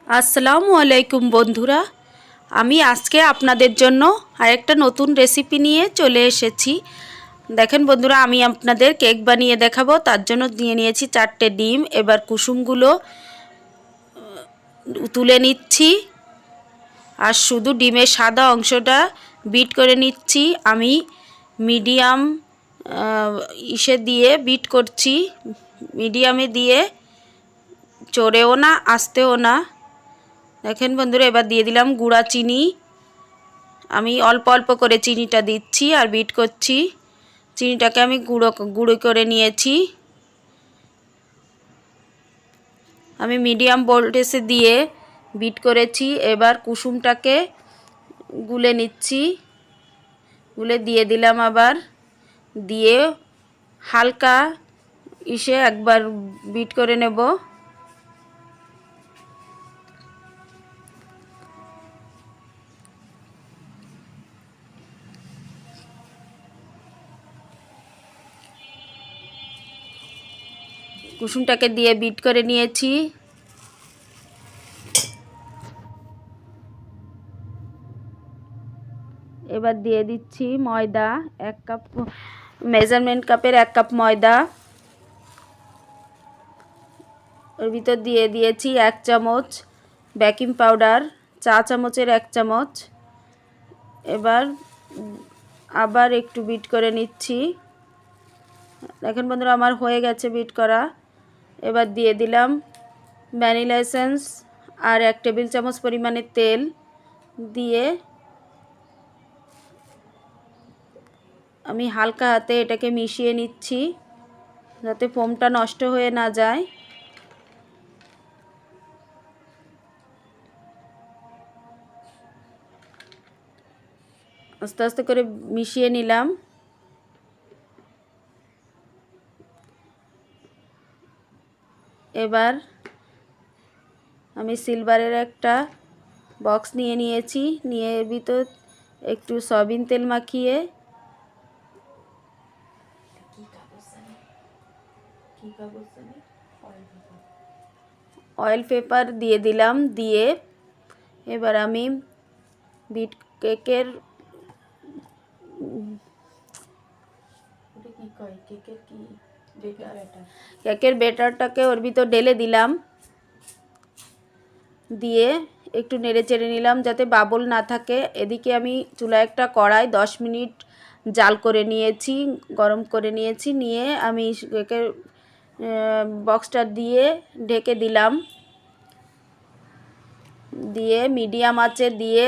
আসসালামু আলাইকুম বন্ধুরা, আমি আজকে আপনাদের জন্য আরেকটা নতুন রেসিপি নিয়ে চলে এসেছি। দেখেন বন্ধুরা, আমি আপনাদের কেক বানিয়ে দেখাবো। তার জন্য নিয়েছি 4টে ডিম। এবার কুসুমগুলো তুলে নিচ্ছি আর শুধু ডিমের সাদা অংশটা বিট করে নিচ্ছি। আমি মিডিয়াম ইসে দিয়ে বিট করছি, মিডিয়ামে দিয়ে, চড়েও না আস্তেও না। দেখেন বন্ধুরা, এবার দিয়ে দিলাম গুঁড়া চিনি। আমি অল্প অল্প করে চিনিটা দিচ্ছি আর বিট করছি। চিনিটাকে আমি গুঁড়ো করে নিয়েছি। আমি মিডিয়াম ভোল্টেজে দিয়ে বিট করেছি। এবার কুসুমটাকে গুলে নিচ্ছি, গুলে দিয়ে দিলাম। আবার দিয়ে হালকা একবার বিট করে নেব। কুসুমটাকে দিয়ে বিট করে নিয়েছি। এবার দিয়ে দিচ্ছি ময়দা, 1 কাপ, মেজারমেন্ট কাপের 1 কাপ ময়দা। ওর ভিতর দিয়ে দিয়েছি 1 চামচ বেকিং পাউডার, চা চামচের 1 চামচ। এবার আবার একটু বিট করে নিচ্ছি। দেখেন বন্ধুরা, আমার হয়ে গেছে বিট করা। এবার দিয়ে দিলাম ভ্যানিলা এসেন্স আর 1 টেবিল চামচ পরিমাণে তেল দিয়ে আমি হালকা হাতে এটাকে মিশিয়ে নিচ্ছি যাতে ফোমটা নষ্ট হয়ে না যায়। আস্তে আস্তে করে মিশিয়ে নিলাম। এবার আমি সিলভারের একটা বক্স নিয়েছি, নিয়ে এর ভিতর একটু সয়াবিন তেল মাখিয়ে অয়েল পেপার দিয়ে দিলাম। দিয়ে এবার আমি বিট কেকের ব্যাটারটাকে ওর ভিতর ঢেলে দিলাম। দিয়ে একটু নেড়ে চেড়ে নিলাম যাতে বাবল না থাকে। এদিকে আমি চুলায় একটা কড়াই 10 মিনিট জাল করে নিয়েছি, গরম করে নিয়েছি। নিয়ে আমি কেকের বক্সটা দিয়ে ঢেকে দিলাম। দিয়ে মিডিয়াম আঁচে দিয়ে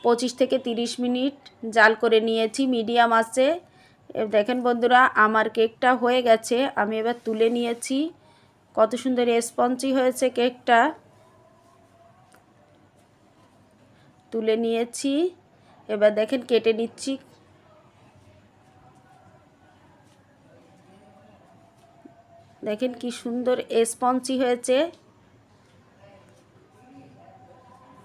25 থেকে 30 মিনিট জাল করে নিয়েছি মিডিয়াম আঁচে। দেখেন বন্ধুরা, আমার কেকটা হয়ে গেছে। আমি এবার তুলে নিয়েছি। কত সুন্দর স্পঞ্জি হয়েছে কেকটা। তুলে নিয়েছি। এবার দেখেন কেটে নিচ্ছি। দেখেন কি সুন্দর স্পঞ্জি হয়েছে।